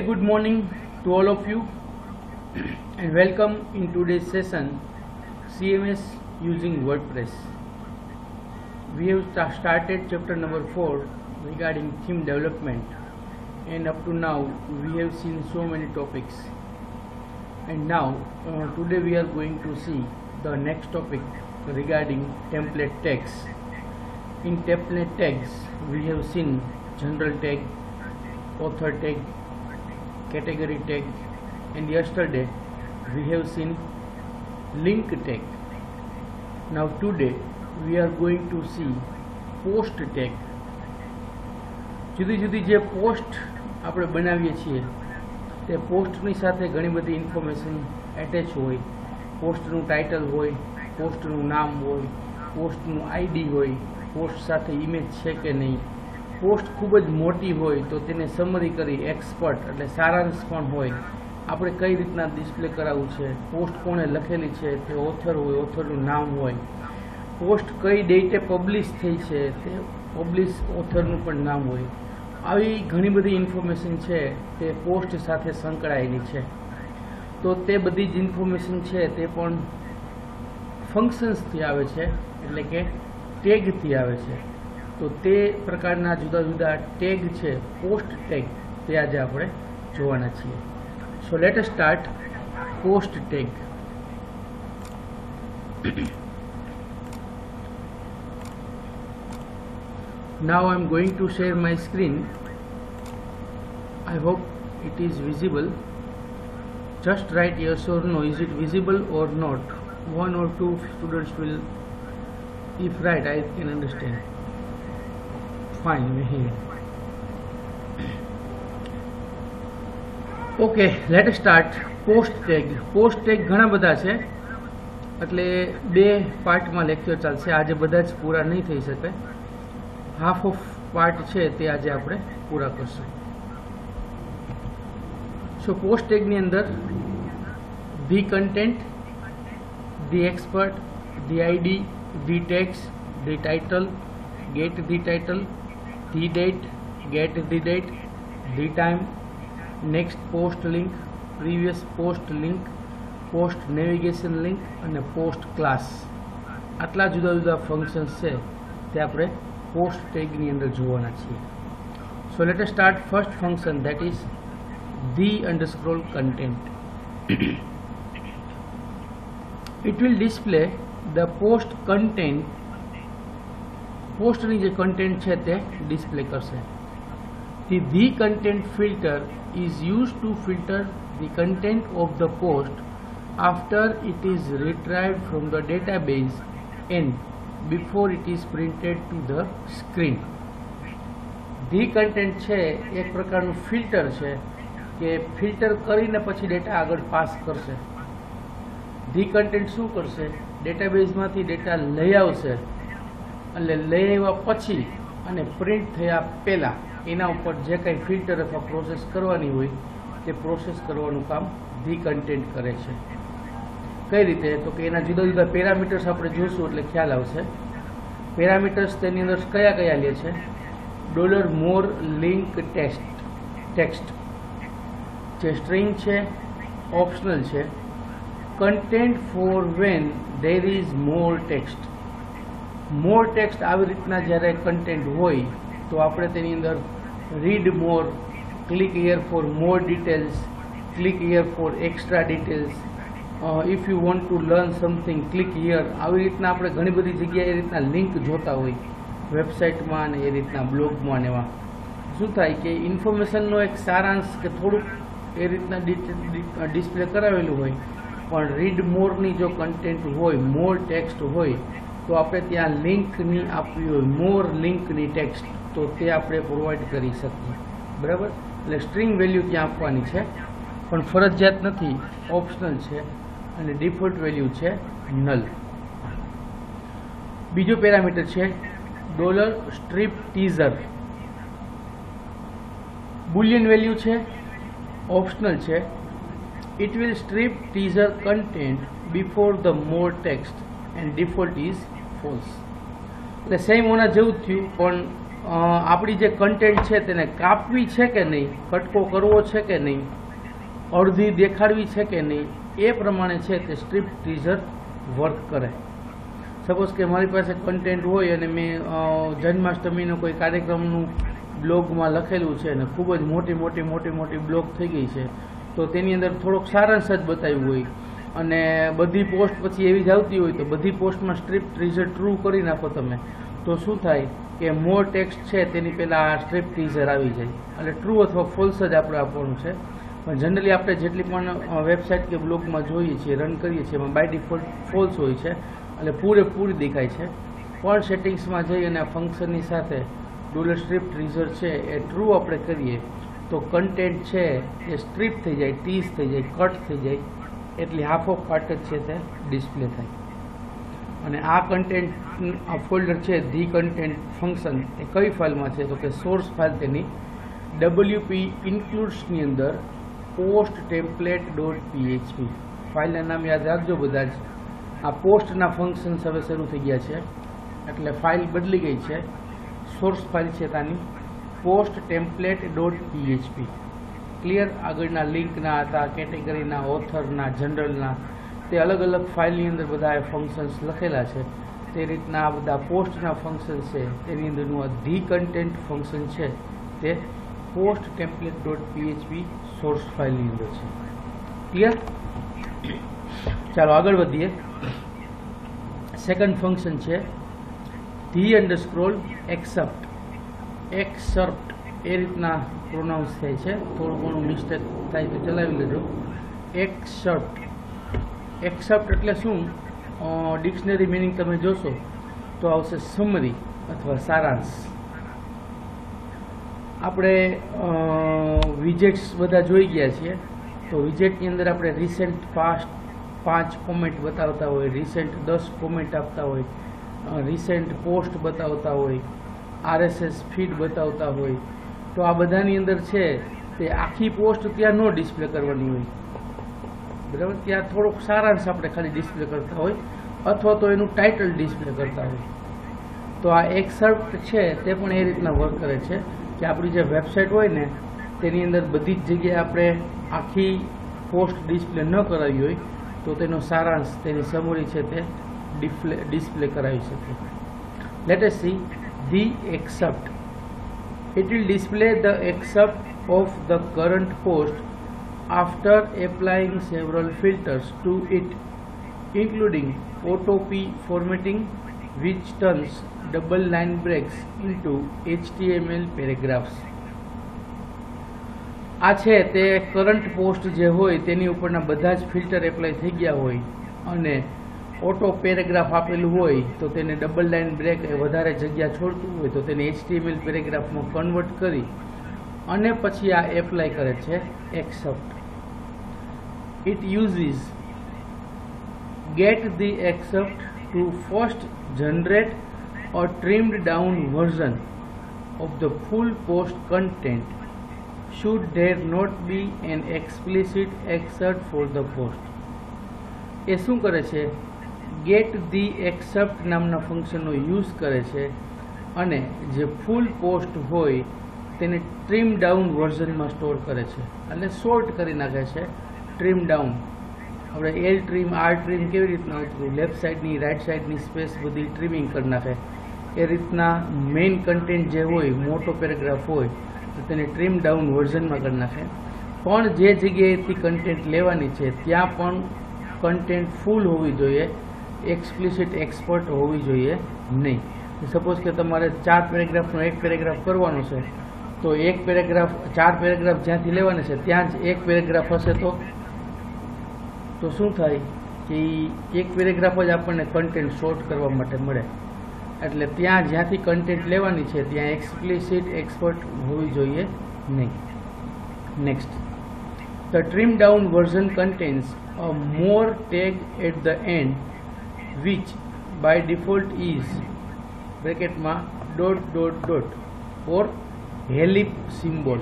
good morning to all of you and welcome in today's session CMS using WordPress. We have started chapter number 4 regarding theme development, and up to now we have seen so many topics, and now today we are going to see the next topic regarding template tags. In template tags we have seen general tag, author tag, category tag, and yesterday we have seen link tag. Now today we are going to see post tag. જુદી જુદી જે post આપણે બનાવીએ છીએ તે પોસ્ટની સાથે ઘણી બધી ઇન્ફોર્મેશન એટેચ હોય. પોસ્ટનું ટાઇટલ હોય, પોસ્ટનું નામ હોય, પોસ્ટનું આઈડી હોય, પોસ્ટ સાથે ઇમેજ છે કે નહીં, પોસ્ટ ખૂબ જ મોટી હોય તો તેને સમરી કરી એક્સપર્ટ એટલે સારાંશ પણ હોય, આપણે કઈ રીતના ડિસ્પ્લે કરાવવું છે, પોસ્ટ કોણે લખેલી છે તે ઓથર હોય, ઓથરનું નામ હોય, પોસ્ટ કઈ ડેટે પબ્લિશ થઈ છે તે પબ્લિશ ઓથરનું પણ નામ હોય. આવી ઘણી બધી ઇન્ફોર્મેશન છે તે પોસ્ટ સાથે સંકળાયેલી છે. તો તે બધી જ ઇન્ફોર્મેશન છે તે પણ ફંક્શન્સથી આવે છે, એટલે કે ટેગથી આવે છે. તો તે પ્રકારના જુદા જુદા ટેગ છે, પોસ્ટ ટેગ, તે આજે આપણે જોવાના છીએ. So let us start post tag. Now I am going to share my screen. I hope it is visible. Just write yes or no. Is it visible or not? One or two students will, if right, I can understand. Fine, here. Okay, let us start. Post tag. Post tag ઘણા બધા છે, એટલે બે પાર્ટમાં lecture ચાલશે. આજે બધા જ પૂરા નહીં થઈ શકે. હાફ ઓફ પાર્ટ છે તે આજે આપણે પૂરા કરશું. સો પોસ્ટ ટેગની અંદર the content, the expert, the ID, the tax, the title, gate the title, the date, gate the date, the time, next post link, previous post link, post navigation link અને post class. આટલા જુદા જુદા functions છે તે આપણે post ટેગની અંદર જોવાના છીએ. So let us start first function, that is the underscore content. It will display the post content. પોસ્ટની જે કન્ટેન્ટ છે તે ડિસ્પ્લે કરશે. The content filter is used to filter the content of the post after it is retrieved from the database and before it is printed to the screen. The content છે એક પ્રકારનું filter છે કે filter કરીને પછી data આગળ pass કરશે. The content શું કરશે? ડેટાબેઝમાંથી ડેટા લઈ આવશે, એટલે લઈ આવ્યા પછી અને પ્રિન્ટ થયા પહેલાં એના ઉપર જે કંઈ ફિલ્ટર અથવા પ્રોસેસ કરવાની હોય તે પ્રોસેસ કરવાનું કામ ધી કન્ટેન્ટ કરે છે. કઈ રીતે? તો કે એના જુદા જુદા પેરામીટર્સ આપણે જોશું એટલે ખ્યાલ આવશે. પેરામીટર્સ તેની અંદર કયા કયા લે છે? $more link ટેક્સ્ટ જે સ્ટ્રિંગ છે, ઓપ્શનલ છે. Content for when there is more text. More text આવી રીતના જ્યારે કન્ટેન્ટ હોય તો આપણે તેની અંદર read more, click here for more details, click here for extra details, if you want to learn something click here. આવી રીતના આપણે ઘણી બધી જગ્યાએ એ રીતના લિંક જોતા હોય વેબસાઇટમાં ને એ રીતના બ્લોગમાં ને એમાં. શું થાય કે ઇન્ફોર્મેશનનો એક સારાંશ કે થોડુંક એ રીતના ડિસ્પ્લે કરાવેલું હોય, પણ રીડ મોરની જો કન્ટેન્ટ હોય, મોર ટેક્સ્ટ હોય, તો આપણે ત્યાં લિંકની આપવી હોય, મોર લિંકની ટેક્સ્ટ, તો તે આપણે પ્રોવાઈડ કરી શકીએ. બરાબર? એટલે સ્ટ્રિંગ વેલ્યુ ત્યાં આપવાની છે, પણ ફરજિયાત નથી, ઓપ્શનલ છે, અને ડિફોલ્ટ વેલ્યુ છે નલ. બીજો પેરામીટર છે $strip teaser. બુલિયન વેલ્યુ છે, ઓપ્શનલ છે. It will strip teaser content before the more text and default is false. એટલે સેમ ઓના જેવું જ થયું, પણ આપણી જે કન્ટેન્ટ છે તેને કાપવી છે કે નહીં, કટકો કરવો છે કે નહીં, અડધી દેખાડવી છે કે નહીં, એ પ્રમાણે છે તે સ્ટ્રીપ ટીઝર વર્ક કરે. સપોઝ કે મારી પાસે કન્ટેન્ટ હોય અને મેં જન્માષ્ટમીનો કોઈ કાર્યક્રમનું બ્લોગમાં લખેલું છે અને ખૂબ જ મોટી બ્લોગ થઈ ગઈ છે, તો તેની અંદર થોડોક સારાંશ જ બતાવ્યું હોય અને બધી પોસ્ટ પછી એવી જ આવતી હોય તો બધી પોસ્ટમાં સ્ટ્રીપ ટીઝર ટ્રુ કરી નાખો તમે, તો શું થાય કે મોર ટેક્સ્ટ છે તેની પહેલાં આ સ્ટ્રીપ ટીઝર આવી જાય. એટલે ટ્રુ અથવા ફોલ્સ જ આપણે આપવાનું છે. પણ જનરલી આપણે જેટલી પણ વેબસાઇટ કે બ્લોગમાં જોઈએ છીએ, રન કરીએ છીએ, એમાં બાય ડિફોલ્ટ ફોલ્સ હોય છે, એટલે પૂરેપૂરી દેખાય છે. પણ સેટિંગ્સમાં જઈ અને આ ફંક્શનની સાથે $strip ટીઝર છે એ ટ્રુ આપણે કરીએ તો કન્ટેન્ટ છે એ સ્ટ્રીપ થઈ જાય, ટીઝ થઈ જાય, કટ થઈ જાય, એટલે હાફ ઓફ પાર્ટ જ છે તે ડિસ્પ્લે થાય. અને આ કન્ટેન્ટ આ ફોલ્ડર છે ધી કન્ટેન્ટ ફંક્શન એ કઈ ફાઇલમાં છે તો કે સોર્સ ફાઇલ તેની wp includes ની અંદર posttemplate.php ફાઇલના નામ યાદ રાખજો બધા જ. આ પોસ્ટના ફંક્શન્સ હવે શરૂ થઈ ગયા છે એટલે ફાઇલ બદલી ગઈ છે. સોર્સ ફાઇલ છે તાની posttemplate.php. ક્લિયર? આગળના લિંકના હતા, કેટેગરીના, ઓથરના, જનરલના, તે અલગ અલગ ફાઇલની અંદર બધા ફંક્શન્સ લખેલા છે. તે રીતના આ બધા પોસ્ટના ફંક્શન છે તેની અંદરનું આ ધી કન્ટેન્ટ ફંક્શન છે તે posttemplate.php સોર્સ ફાઇલની અંદર છે. ક્લિયર? ચાલો આગળ વધીએ. સેકન્ડ ફંક્શન છે _excerpt. એક્સર્પ્ટ એ રીતના પ્રોનાઉન્સ થાય છે, થોડું ઘણું મિસ્ટેક થાય તો ચલાવી લેજો. એક્સર્પ્ટ એટલે શું? ડિક્શનરી મિનિંગ તમે જોશો તો આવશે સમરી અથવા સારાંશ. આપણે વિજેટ્સ બધા જોઈ ગયા છીએ, તો વિજેટની અંદર આપણે રિસેન્ટ પાસ્ટ 5 કોમેન્ટ બતાવતા હોય, રિસેન્ટ 10 કોમેન્ટ આપતા હોય, રિસેન્ટ પોસ્ટ બતાવતા હોય, RSS ફીડ બતાવતા હોય. તો આ બધાની અંદર છે તે આખી પોસ્ટ ત્યાં નો ડિસ્પ્લે કરવાની હોય, બરાબર? ત્યાં થોડોક સારાંશ આપણે ખાલી ડિસ્પ્લે કરતા હોય અથવા તો એનું ટાઇટલ ડિસ્પ્લે કરતા હોય. તો આ એક્સર્પ્ટ છે તે પણ એ રીતના વર્ક કરે છે કે આપણી જે વેબસાઇટ હોય ને તેની અંદર બધી જ જગ્યાએ આપણે આખી પોસ્ટ ડિસ્પ્લે ન કરાવી હોય તો તેનો સારાંશ, તેની સમરી છે તે ડિસ્પ્લે કરાવી શકે. Let S C the accept. It will display the excerpt of the current post after applying several filters to it, including auto-p formatting, which turns double line breaks into HTML paragraphs. આ છે તે current post જે હોય તેની ઉપરના બધા જ filter apply થઈ ગયા હોય અને ઓટો પેરેગ્રાફ આપેલું હોય તો તેને ડબલ લાઇન બ્રેક વધારે જગ્યા છોડતું હોય તો તેને HTML પેરેગ્રાફમાં કન્વર્ટ કરી અને પછી આ એપ્લાય કરે છે accept. It uses get the except to first generate a trimmed down version of the full post content should there not be an explicit excerpt for the post. એ શું કરે છે? get the except નામના ફંક્શનનો use કરે છે અને જે ફૂલ post હોય તેને ટ્રીમ ડાઉન વર્ઝનમાં સ્ટોર કરે છે, એટલે શોર્ટ કરી નાખે છે. ટ્રીમ ડાઉન આપણે એલ ટ્રીમ, આર ટ્રીમ કેવી રીતના હતું, લેફ્ટ સાઈડની રાઈટ સાઈડની સ્પેસ બધી ટ્રીમિંગ કરી નાખે, એ રીતના મેઇન કન્ટેન્ટ જે હોય, મોટો પેરેગ્રાફ હોય તો તેને ટ્રીમ ડાઉન વર્ઝનમાં કરી નાખે. પણ જે જગ્યાએથી કન્ટેન્ટ લેવાની છે ત્યાં પણ કન્ટેન્ટ ફૂલ હોવી જોઈએ, એક્સપ્લિસિટ એક્સપર્ટ હોવી જોઈએ નહીં. સપોઝ કે તમારે 4 પેરેગ્રાફનો એક પેરેગ્રાફ કરવાનો છે તો 4 પેરેગ્રાફ જ્યાંથી લેવાના છે ત્યાં જ એક પેરેગ્રાફ હશે તો શું થાય કે એક પેરેગ્રાફ જ આપણને કન્ટેન્ટ શોર્ટ કરવા માટે મળે. એટલે ત્યાં જ્યાંથી કન્ટેન્ટ લેવાની છે ત્યાં એક્સપ્લિસિટ એક્સપર્ટ હોવી જોઈએ નહીં. Next, the trim down version contains a more tag at the end which by default is bracketમાં ... or ellipsis symbol.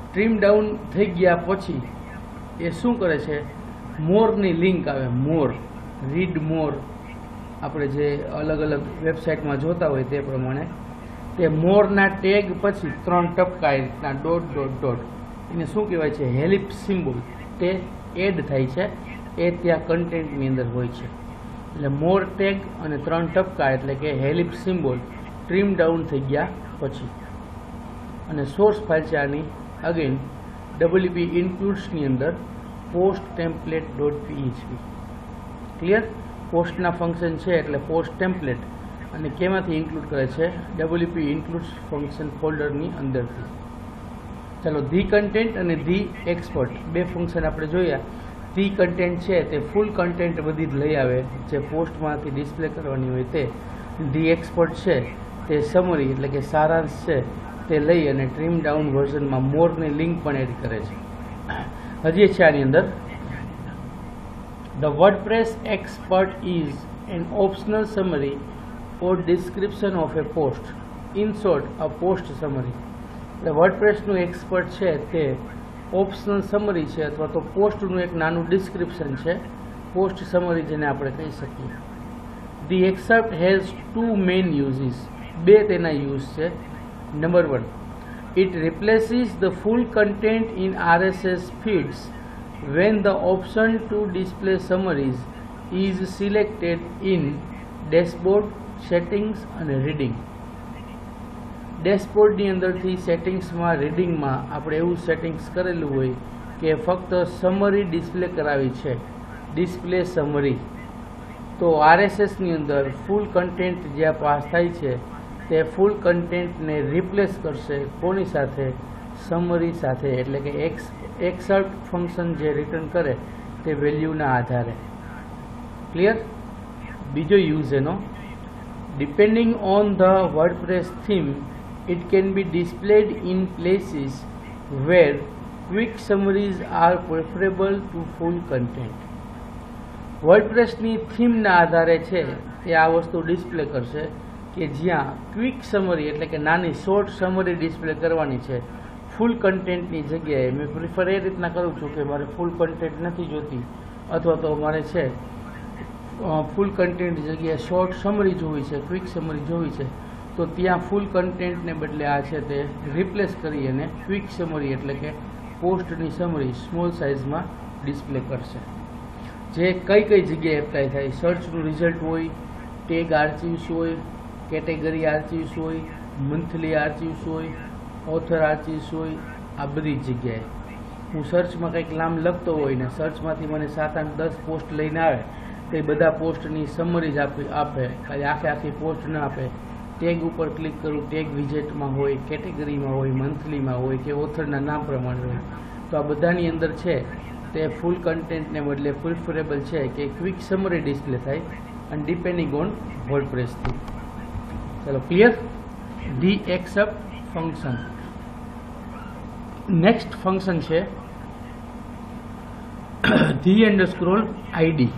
Trim down થઈ ગયા પછી એ શું કરે છે? મોરની લિંક આવે, મોર, રીડ મોર, આપણે જે અલગ અલગ વેબસાઇટમાં જોતા હોય તે પ્રમાણે તે મોરના ટેગ પછી 3 ટપકા એ રીતના ડોટ ડોટ ડોટ એને શું કહેવાય છે, હેલિપ સિમ્બોલ, તે એડ થાય છે, એ ત્યાં કન્ટેન્ટની અંદર હોય છે. એટલે મોર ટેગ અને 3 ટપકા એટલે કે હેલિપ સિમ્બોલ ટ્રીમ ડાઉન થઈ ગયા પછી. અને સોર્સ ફાઇલ છે આની અગેન WP ઇન્ક્લુડ્સની અંદર post template dot PHP. Clear? પોસ્ટના ફંક્શન છે એટલે પોસ્ટ ટેમ્પલેટ અને કેમાંથી ઇન્ક્લુડ કરે છે, WP ઇન્ક્લુડ્સ ફંક્શન ફોલ્ડરની અંદરથી. ચાલો ધી કન્ટેન્ટ અને ધી એક્સપર્ટ બે ફંક્શન આપણે જોયા. ધી કન્ટેન્ટ છે તે ફૂલ કન્ટેન્ટ બધી જ લઈ આવે જે પોસ્ટમાંથી ડિસ્પ્લે કરવાની હોય તે. ધી એક્સપર્ટ છે તે સમરી એટલે કે સારાંશ છે તે લઈ અને ટ્રીમ ડાઉન વર્ઝનમાં મોરની લિંક પણ એડ કરે છે. હજી છે આની અંદર The WordPress expert is an optional summary or description of a post. In short, a post summary. એટલે વર્ડપ્રેસનું એક્સપર્ટ છે તે ઓપ્શનલ સમરી છે અથવા તો પોસ્ટનું એક નાનું ડિસ્ક્રિપ્શન છે, પોસ્ટ સમરી જેને આપણે કહી શકીએ. The accept has 2 main uses. બે તેના યુઝ છે. Number 1, it replaces the full content in RSS feeds when the option to display summaries is selected in dashboard, settings અને reading. ડેશબોર્ડની અંદરથી સેટિંગ્સમાં રીડિંગમાં આપણે એવું સેટિંગ્સ કરેલું હોય કે ફક્ત સમરી ડિસ્પ્લે કરાવી છે, ડિસ્પ્લે સમરી. તો RSSની અંદર ફૂલ કન્ટેન્ટ જ્યાં પાસ થાય છે તે ફૂલ કન્ટેન્ટને રિપ્લેસ કરશે કોની સાથે, સમરી સાથે. એટલે કે એક્સેપ્ટ ફંક્શન જે રિટર્ન કરે તે વેલ્યુના આધારે. ક્લિયર? બીજો યુઝ એનો, depending on the WordPress theme it can be displayed in places where quick summaries are preferable to full content. વર્ડપ્રેસની થીમના આધારે છે તે આ વસ્તુ ડિસ્પ્લે કરશે કે જ્યાં ક્વિક સમરી એટલે કે નાની શોર્ટ સમરી ડિસ્પ્લે કરવાની છે ફૂલ કન્ટેન્ટની જગ્યાએ. મેં પ્રિફર એ રીતના કરું છું કે મારે ફૂલ કન્ટેન્ટ નથી જોતી અથવા તો મારે છે ફૂલ કન્ટેન્ટની જગ્યાએ શોર્ટ સમરી જોવી છે, ક્વિક સમરી જોવી છે, તો ત્યાં ફૂલ કન્ટેન્ટને બદલે આ છે તે રિપ્લેસ કરી અને ક્વિક સમરી એટલે કે પોસ્ટની સમરી સ્મોલ સાઇઝમાં ડિસ્પ્લે કરશે. જે કઈ કઈ જગ્યાએ એપ્લાય થાય, સર્ચનું રિઝલ્ટ હોય, ટેગ આર્ચિવ્સ હોય, કેટેગરી આર્ચિવ્સ હોય, મંથલી આર્ચિવ્સ હોય, ઓથર આર્ચિવ્સ હોય, આ બધી જ જગ્યાએ. હું સર્ચમાં કંઈક નામ લખતો હોય ને સર્ચમાંથી મને 7, 8, 10 પોસ્ટ લઈને આવે તો એ બધા પોસ્ટની સમરી જ આપે, ખાલી આખી પોસ્ટ ન આપે. ટેગ ઉપર ક્લિક કરું, ટેગ વિજેટમાં હોય, કેટેગરીમાં હોય, મંથલીમાં હોય કે ઓથરના નામ પ્રમાણે હોય. તો આ બધાની અંદર છે તે ફૂલ કન્ટેન્ટને બદલે પ્રિફરેબલ છે કે ક્વિક સમરી ડિસ્પ્લે થાય અને ડિપેન્ડિંગ ઓન વર્ડપ્રેસથી. ચલો clear? The excerpt function. Next function છે ધી અંડરસ્કોર આઈડી.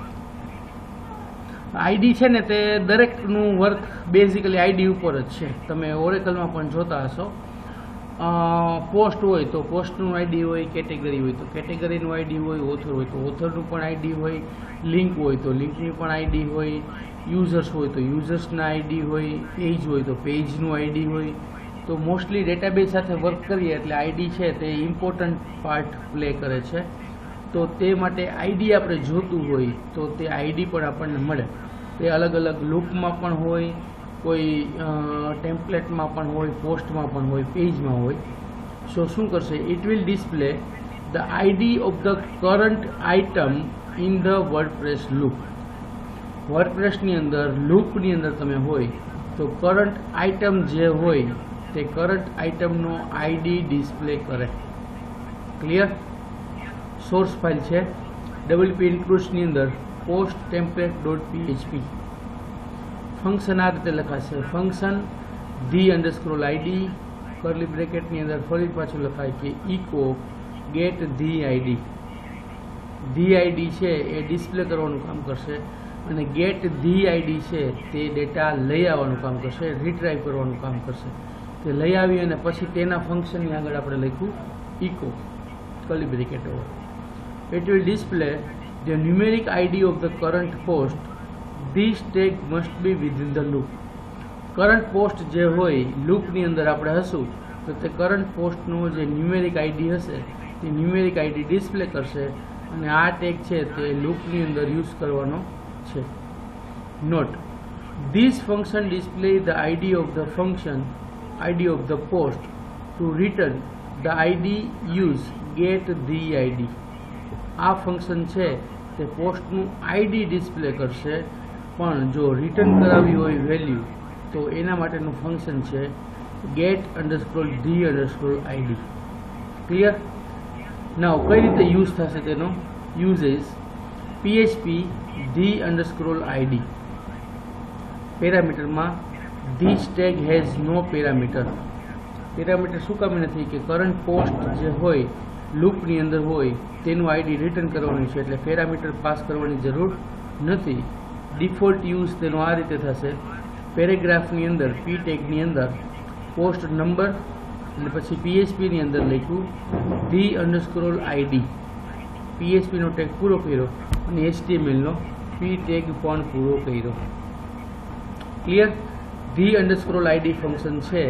આઈડી છે ને તે દરેકનું વર્ક બેઝિકલી આઈડી ઉપર જ છે. તમે ઓરેકલમાં પણ જોતા હશો, પોસ્ટ હોય તો પોસ્ટનું આઈડી હોય, કેટેગરી હોય તો કેટેગરીનું આઈડી હોય, ઓથર હોય તો ઓથરનું પણ આઈડી હોય, લિંક હોય તો લિંકની પણ આઈડી હોય, યુઝર્સ હોય તો યુઝર્સના આઈડી હોય, પેજ હોય તો પેજનું આઈડી હોય. તો મોસ્ટલી ડેટાબેઝ સાથે વર્ક કરીએ એટલે આઈડી છે તે ઇમ્પોર્ટન્ટ પાર્ટ પ્લે કરે છે. તો તે માટે આઈડી આપણે જોતું હોય તો તે આઈડી પણ આપણને મળે. તે અલગ અલગ લૂપમાં પણ હોય, કોઈ ટેમ્પલેટમાં પણ હોય, પોસ્ટમાં પણ હોય, પેજમાં હોય. સો શું કરશે, it will display the ID of the current item in the WordPress loop. વર્ડપ્રેસની અંદર લૂપની અંદર તમે હોય તો કરંટ આઇટમ જે હોય તે કરંટ આઇટમનો આઈડી ડિસ્પ્લે કરે. ક્લિયર? સોર્સ ફાઇલ છે WP ઇન્ક્લુડ્સની અંદર post template dot PHP. Function આ રીતે લખાશે, function the underscore ID curly બ્રેકેટની અંદર ફરી પાછું લખાય કે echo get the ID. The ID છે એ ડિસ્પ્લે કરવાનું કામ કરશે અને ગેટ ધી આઈડી છે તે ડેટા લઈ આવવાનું કામ કરશે, રિટ્રાઈવ કરવાનું કામ કરશે. તે લઈ આવી અને પછી તેના ફંક્શનની આગળ આપણે લખ્યું echo curly bracket over. It will display the numeric ID of the current post this tag must be within the loop. Current post જે હોય લૂપની અંદર આપણે હશું તો તે કરંટ પોસ્ટનો જે ન્યુમેરિક આઈડી હશે તે ન્યુમેરિક આઈડી ડિસ્પ્લે કરશે અને આ ટેગ છે તે લૂપની અંદર યુઝ કરવાનો છે. નોટ: this function display the ID of the function ID of the post to return the ID use get the ID. આ ફંક્શન છે તે પોસ્ટનું આઈડી ડિસ્પ્લે કરશે, પણ જો રિટર્ન કરાવી હોય વેલ્યુ તો એના માટેનું ફંક્શન છે get underscore the underscore id. Clear? Now કઈ રીતે યુઝ થશે તેનો uses php the underscore id. પેરામીટરમાં this tag has no parameter. Parameter શું કામ નથી કે કરંટ પોસ્ટ જે હોય લૂપની અંદર હોય તેનું આઈડી રિટર્ન કરવાનું છે, એટલે પેરામીટર પાસ કરવાની જરૂર નથી. ડિફોલ્ટ યુઝ તેનો આ રીતે થશે: પેરેગ્રાફની અંદર p ટેગની અંદર પોસ્ટ નંબર અને પછી PHPની અંદર લખ્યું the underscore id. PHPનો ટેગ પૂરો કર્યો અને HTMLનો p ટેગ પણ પૂરો કર્યો. Clear? the underscore id function છે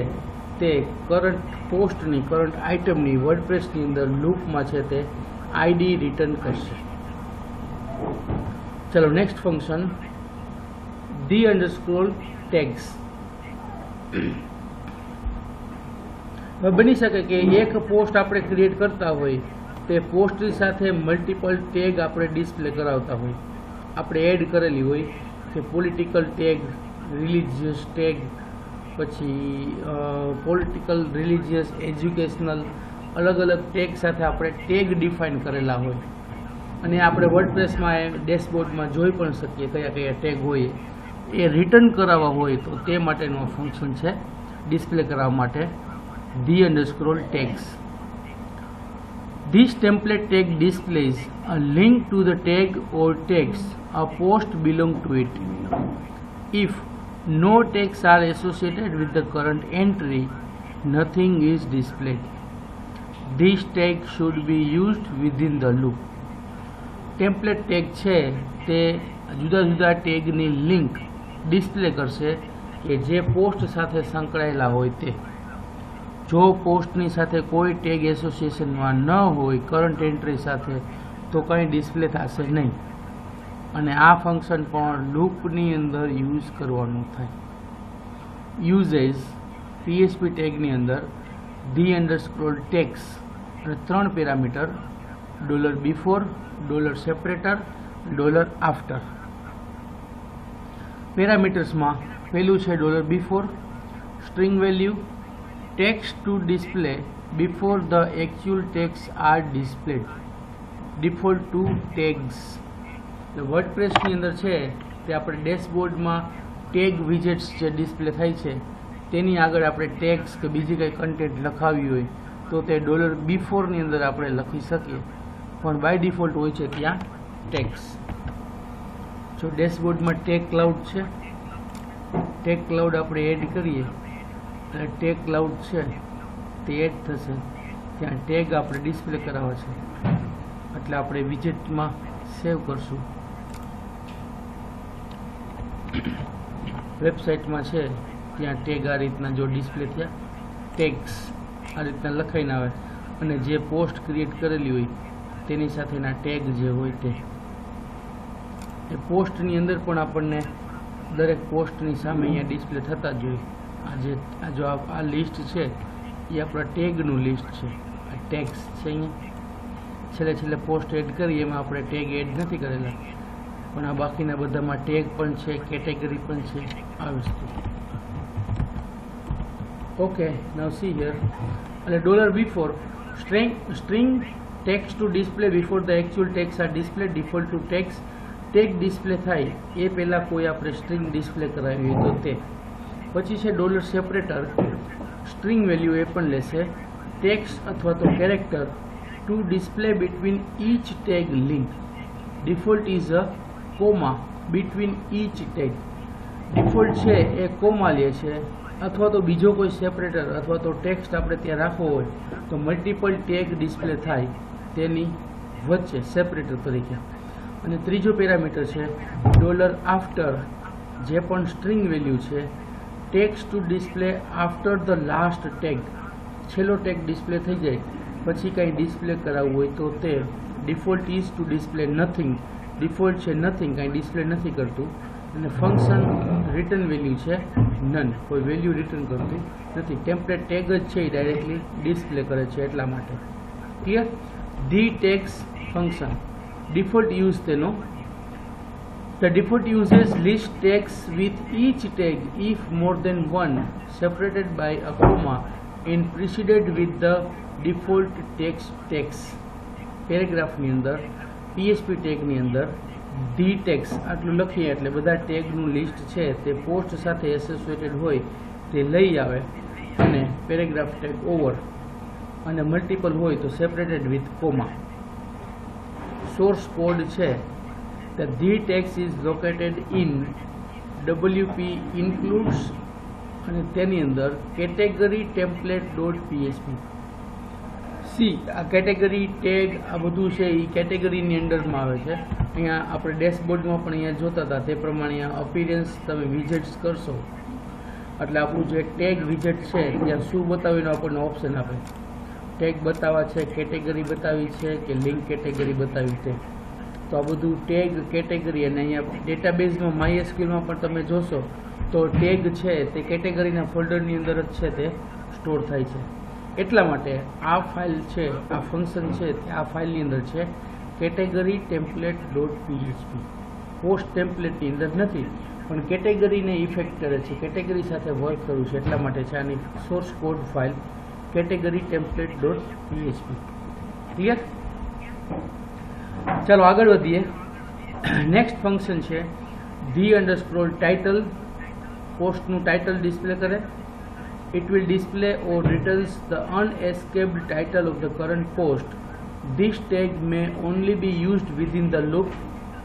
તે કરંટ પોસ્ટની કરંટ આઇટમની વર્ડપ્રેસની અંદર લૂપમાં છે તે આઈડી રિટર્ન કરશે. ચલો next function the underscore tags. બની શકે કે એક પોસ્ટ આપણે ક્રિએટ કરતા હોય તે પોસ્ટની સાથે મલ્ટિપલ ટેગ આપણે ડિસ્પ્લે કરાવતા હોય. આપણે એડ કરેલી હોય કે પોલિટિકલ ટેગ, રિલિજિયસ ટેગ, પછી પોલિટિકલ, રિલિજિયસ, એજ્યુકેશનલ, અલગ અલગ ટેગ સાથે આપણે ટેગ ડિફાઇન કરેલા હોય અને આપણે વર્ડપ્રેસમાં ડેશબોર્ડમાં જોઈ પણ શકીએ કયા કયા ટેગ હોય. એ રિટર્ન કરાવવા હોય તો તે માટેનું ફંક્શન છે ડિસ્પ્લે કરાવવા માટે the underscore tags. This template tag displays a link to the tag or tags a post belong to it. If no tags are associated with the current entry, nothing is displayed. This tag should be used within the loop. Template tag છે તે જુદા જુદા ટેગની link display કરશે કે જે post સાથે સંકળાયેલા હોય તે. જો પોસ્ટની સાથે કોઈ ટેગ એસોસિએશનમાં ન હોય કરંટ એન્ટ્રી સાથે તો કંઈ ડિસ્પ્લે થશે નહીં અને આ ફંક્શન પણ લૂપની અંદર યુઝ કરવાનું થાય. યુઝેસ PHP ટેગની અંદર the underscore tags અને 3 પેરામીટર $before, $separator, $after. પેરામીટર્સમાં પહેલું છે $before, string value, text to display before the actual tags are displayed. Default to tags. વર્ડપ્રેસની અંદર છે તે આપણે ડેશબોર્ડમાં ટેગ વિજેટ્સ જે ડિસ્પ્લે થાય છે તેની આગળ આપણે ટેગ્સ કે બીજી કંઈ કન્ટેન્ટ લખાવી હોય તો તે $before ની અંદર આપણે લખી શકીએ, પણ બાય ડિફોલ્ટ હોય છે ત્યાં ટેગ્સ. જો ડેશબોર્ડમાં ટેગ ક્લાઉડ છે, ટેગ ક્લાઉડ આપણે એડ કરીએ એટલે ટેગ ક્લાઉડ છે તે એડ થશે, ત્યાં ટેગ આપણે ડિસ્પ્લે કરાવવા છે એટલે આપણે વિજેટમાં સેવ કરશું. વેબસાઇટમાં છે ત્યાં ટેગ આ રીતના જો ડિસ્પ્લે થયા ટેગ્સ આ રીતના લખાઈને આવે અને જે પોસ્ટ ક્રિએટ કરેલી હોય તેની સાથેના ટેગ જે હોય તે એ પોસ્ટની અંદર પણ આપણને દરેક પોસ્ટની સામે અહીંયા ડિસ્પ્લે થતા જ હોય. આ લિસ્ટ છે એ આપણા ટેગનું લિસ્ટ છે. આ ટેગ્સ છે અહીંયા છેલ્લે છેલ્લે પોસ્ટ એડ કરી એમાં આપણે ટેગ એડ નથી કરેલા, પણ આ બાકીના બધામાં ટેગ પણ છે, કેટેગરી પણ છે, આ વસ્તુ. Okay, now C here. એટલે $before string text to display before the actual text are displayed. Default to text tag display થાય એ પહેલાં કોઈ આપણે સ્ટ્રિંગ ડિસ્પ્લે કરાવી હોય તો તે. પછી છે $separator, સ્ટ્રિંગ વેલ્યુ એ પણ લેશે ટેક્સ્ટ અથવા તો character to display between each tag link. Default is a comma between each tag. Default છે એ કોમા લે છે અથવા તો બીજો કોઈ સેપરેટર અથવા તો ટેક્સ્ટ આપણે ત્યાં રાખવો હોય તો મલ્ટિપલ ટેગ ડિસ્પ્લે થાય તેની વચ્ચે સેપરેટર તરીકે. અને ત્રીજો પેરામીટર છે $after, જે પણ સ્ટ્રિંગ વેલ્યુ છે, text to display after the last tag, છેલ્લો ટેગ ડિસ્પ્લે થઈ જાય પછી કંઈ ડિસ્પ્લે કરાવવું હોય તો તે default is to display nothing, default છે નથિંગ, કાંઈ ડિસ્પ્લે નથી કરતું. અને ફંક્શન રિટર્ન વેલ્યુ છે નન, કોઈ વેલ્યુ રિટર્ન કરતું નથી. ટેમ્પલેટ ટેગ જ છે એ ડાયરેક્ટલી ડિસ્પ્લે કરે છે એટલા માટે. Clear? The tags function default use તેનો, the default uses list tags with each tag if more than one separated by a comma and preceded with the default tags. Paragraph ની અંદર PHP tag ની અંદર the tags આટલું લખીએ એટલે બધા ટેગનું list છે તે પોસ્ટ સાથે એસોસિએટેડ હોય તે લઈ આવે અને પેરેગ્રાફ ટેગ ઓવર અને મલ્ટિપલ હોય તો separated with comma. Source code છે the text is located in WP includes અને તેની અંદર category template.php. આ કેટેગરી ટેગ આ બધું છે એ કેટેગરીની અંડરમાં આવે છે. અહીંયા આપણે ડેશબોર્ડમાં પણ અહીંયા જોતા હતા તે પ્રમાણે અહીંયા અપીરન્સ તમે વિઝિટ્સ કરશો એટલે આપણું જે ટેગ વિઝિટ છે ત્યાં શું બતાવીને આપણને ઓપ્શન આપે, ટેગ બતાવવા છે, કેટેગરી બતાવી છે કે લિંક કેટેગરી બતાવી છે. તો આ બધું ટેગ કેટેગરી અને અહીંયા ડેટાબેઝમાં MySQLમાં પણ તમે જોશો તો ટેગ છે તે કેટેગરીના ફોલ્ડરની અંદર જ છે તે સ્ટોર થાય છે. એટલા માટે આ ફાઇલ છે, આ ફંક્શન છે તે આ ફાઇલની અંદર છે કેટેગરી template.php. પોસ્ટ ટેમ્પલેટની અંદર નથી પણ કેટેગરીને ઇફેક્ટ કરે છે, કેટેગરી સાથે વર્ક કરવું છે એટલા માટે છે આની source code file category template.php. Clear? ચાલો આગળ વધીએ. નેક્સ્ટ ફંક્શન છે _title. પોસ્ટનું ટાઇટલ ડિસ્પ્લે કરે. It will display or returns the unescaped title of the current post. This tag may only be used within the loop.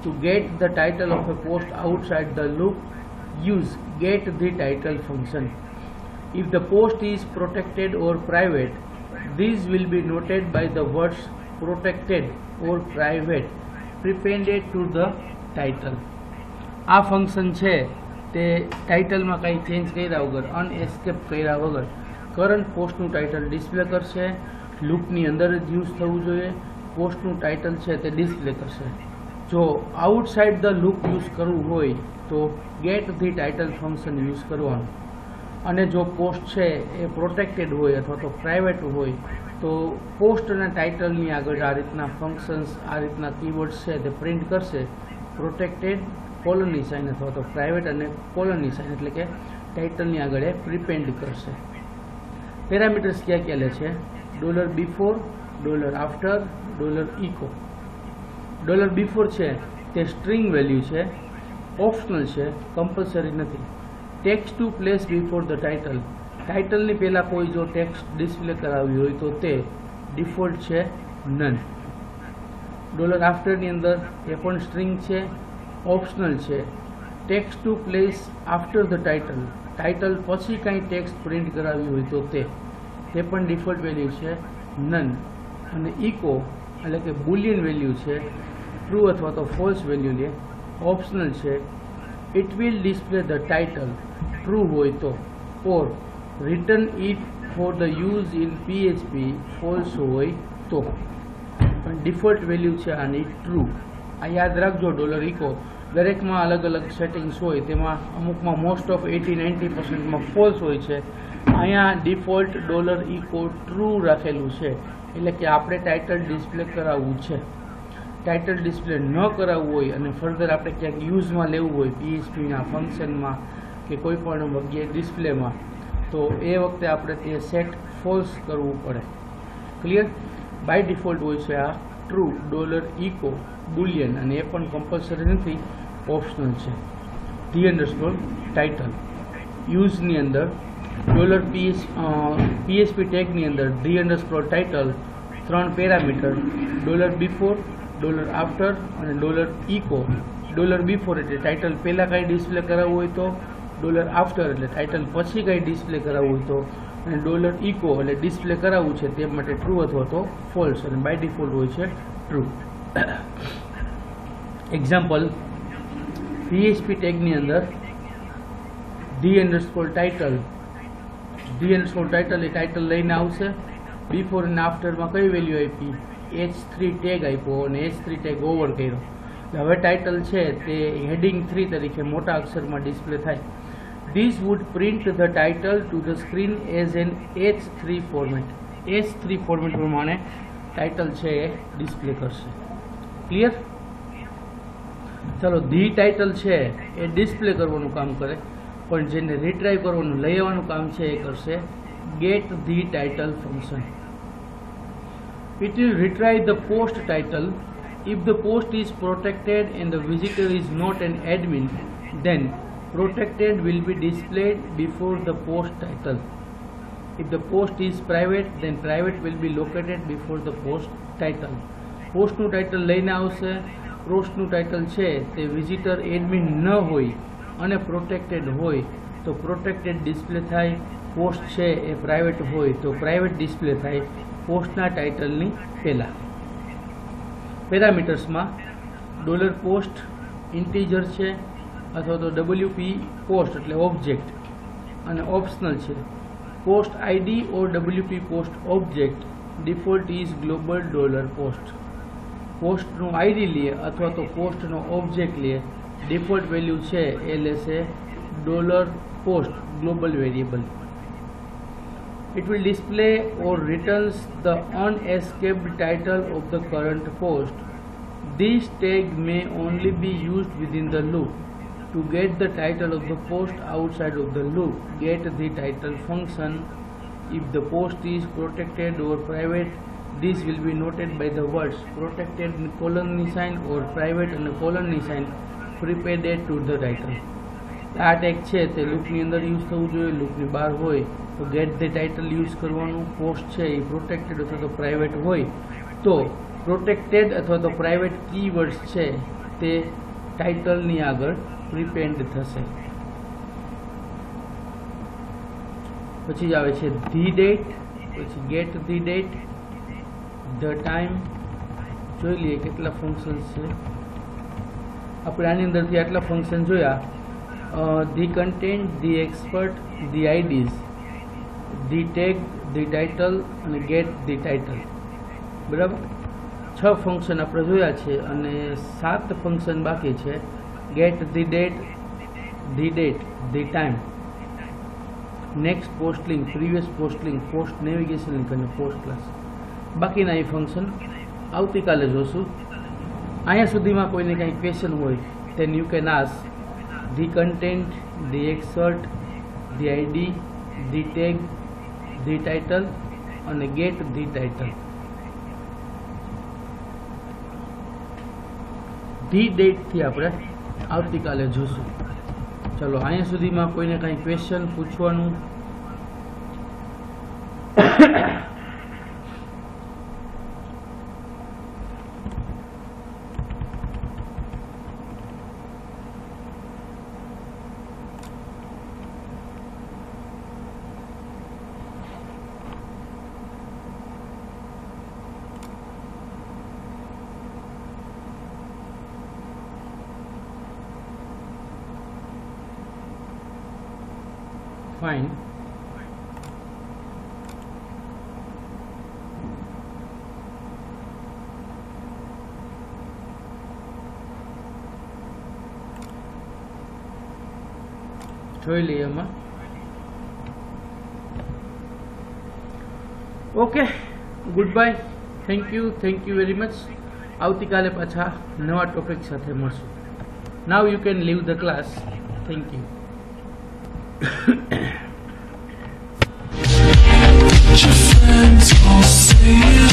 To get the title of a post outside the loop, use getTheTitle function. If the post is protected or private, these will be noted by the words protected or private prepended to the title. આ function છે તે ટાઇટલમાં કંઈ change કર્યા વગર, અનએસ્કેપ કર્યા વગર current પોસ્ટનું title display કરશે. લૂપની અંદર જ યુઝ થવું જોઈએ. પોસ્ટનું ટાઇટલ છે તે ડિસ્પ્લે કરશે. જો આઉટસાઇડ ધ લૂપ યુઝ કરવું હોય તો getTheTitle ફંક્શન યુઝ કરવાનું. અને જો પોસ્ટ છે એ પ્રોટેક્ટેડ હોય અથવા તો પ્રાઇવેટ હોય તો પોસ્ટના ટાઇટલની આગળ આ રીતના ફંક્શન્સ, આ રીતના કીવર્ડ્સ છે તે પ્રિન્ટ કરશે. પ્રોટેક્ટેડ કોલનની સાઇન અથવા તો પ્રાઇવેટ અને કોલનની સાઇન એટલે કે ટાઇટલની આગળ એ પ્રિપેન્ડ કરશે. પેરામીટર્સ ક્યાં ક્યાં લે છે? $before, $after, $echo. $before છે તે સ્ટ્રિંગ વેલ્યુ છે, ઓપ્શનલ છે, કમ્પલસરી નથી. Text to place before the title, ટાઇટલની પહેલાં કોઈ જો ટેક્સ્ટ ડિસ્પ્લે કરાવી હોય તો તે ડિફોલ્ટ છે નન. $after ની અંદર એ પણ સ્ટ્રિંગ છે, ઓપ્શનલ છે. Text to place after the title, title પછી કાંઈ ટેક્સ્ટ પ્રિન્ટ કરાવી હોય તો તે પણ ડિફોલ્ટ વેલ્યુ છે નન. અને ઇકો એટલે કે બુલિયન વેલ્યુ છે, ટ્રુ અથવા તો ફોલ્સ વેલ્યુ લે, ઓપ્શનલ છે. It will display the title, true હોય તો, or return it for the use in PHP, false હોય તો. પણ ડિફોલ્ટ વેલ્યુ છે આની ટ્રુ. આ યાદ રાખજો. $echo દરેકમાં અલગ અલગ સેટિંગ્સ હોય, તેમાં અમુકમાં મોસ્ટ ઓફ 80-90%માં ફોલ્સ હોય છે. અહીંયા ડિફોલ્ટ $echo ટ્રુ રાખેલું છે એટલે કે આપણે ટાઇટલ ડિસ્પ્લે કરાવવું છે. ટાઇટલ ડિસ્પ્લે ન કરાવવું હોય અને ફર્ધર આપણે ક્યાંક યુઝમાં લેવું હોય PHPના ફંક્શનમાં કે કોઈ પણ વગેરે ડિસ્પ્લેમાં તો એ વખતે આપણે તે સેટ ફોલ્સ કરવું પડે. ક્લિયર? બાય ડિફોલ્ટ હોય છે આ ટ્રુ $echo બુલિયન અને એ પણ કમ્પલસરી નથી, ઓપ્શનલ છે. _title યુઝની અંદર PHP ટેગની અંદર _title 3 પેરામીટર $before, $after અને $echo. $before એટલે ટાઇટલ પહેલાં કાંઈ ડિસ્પ્લે કરાવવું હોય તો, $after એટલે ટાઇટલ પછી કાંઈ ડિસ્પ્લે કરાવવું હોય તો, અને $echo એટલે ડિસ્પ્લે કરાવવું છે તે માટે ટ્રુ અથવા તો ફોલ્સ, અને બાય ડિફોલ્ટ હોય છે ટ્રુ. એક્ઝામ્પલ PHP ટેગની અંદર d_title d_title એ ટાઇટલ લઈને આવશે. બિફોર અને આફ્ટરમાં કઈ વેલ્યુ આપી? h3 ટેગ આપ્યો અને h3 ટેગ ઓવર કર્યો. હવે ટાઇટલ છે તે હેડિંગ 3 તરીકે મોટા અક્ષરમાં ડિસ્પ્લે થાય. This would print the title to the screen as an H3 format. H3 format પ્રમાણે ટાઇટલ છે એ ડિસ્પ્લે કરશે. ક્લિયર? ચાલો, ધી ટાઇટલ છે એ ડિસ્પ્લે કરવાનું કામ કરે, પણ જેને રિટ્રાઈવ કરવાનું લઈ આવવાનું કામ છે એ કરશે get the title function. It will retrieve the post title. If the post is protected and the visitor is not an admin, then protected will be displayed before the post title. If the post is private, then private will be located before the post title. Post નું title લઈને આવશે. Post નું title છે તે visitor admin ન હોય અને protected હોય તો પ્રોટેક્ટેડ ડિસ્પ્લે થાય. પોસ્ટ છે એ પ્રાઇવેટ હોય તો પ્રાઇવેટ ડિસ્પ્લે થાય પોસ્ટના ટાઇટલની પહેલાં. પેરામીટર્સમાં $પોસ્ટ ઇન્ટીજર છે અથવા તો WP પોસ્ટ એટલે ઓબ્જેક્ટ અને ઓપ્શનલ છે. Post ID or WP post object default is global $post. પોસ્ટનું ID લે અથવા તો પોસ્ટનો ઓબ્જેક્ટ લે, ડિફોલ્ટ વેલ્યુ છે એ લેશે $post global variable. It will display or returns the unescaped title of the current post. This tag may only be used within the loop. To get the title of the post outside of the loop, get the title function. If the post is protected or private, this will be noted by the words protected colon sign or private and colon sign prepared to the title. આ tag છે તે લૂપની અંદર use થવું જોઈએ. લૂપની બહાર હોય તો ગેટ ધ ટાઇટલ યુઝ કરવાનું. પોસ્ટ છે એ પ્રોટેક્ટેડ અથવા તો પ્રાઇવેટ હોય તો પ્રોટેક્ટેડ અથવા તો પ્રાઇવેટ કીવર્ડ્સ છે તે ટાઇટલની આગળ પ્રિપેન્ડ થશે. પછી આવે છે ધી ડેટ, પછી gate the date, the time. જોઈ લઈએ કેટલા ફંક્શન્સ છે. આપણે આની અંદરથી આટલા ફંક્શન જોયા. The content, the expert, the IDs, the tag, the title અને ગેટ ધી ટાઇટલ. બરાબર, 6 ફંક્શન આપણે જોયા છે અને 7 ફંક્શન બાકી છે. Gate the date, the time, next post link, previous post link, post navigation link અને પોસ્ટ ક્લાસ. બાકીના એ ફંક્શન આવતીકાલે જોશું. અહીંયા સુધીમાં કોઈને કંઈ ક્વેશ્ચન હોય then you can ask. The content, the excerpt, the ID, the tag, the title and get the title. The date થી આપણે આવતીકાલે જોશું. ચલો, અહીંયા સુધીમાં કોઈને કંઈ ક્વેશ્ચન પૂછવાનું? Fine. જોઈ લઈએ એમાં. Okay, good bye. Thank you very much. આવતીકાલે પાછા નવા ટોપિક સાથે મળશું. Now you can live the class. Thank you. Your friends all say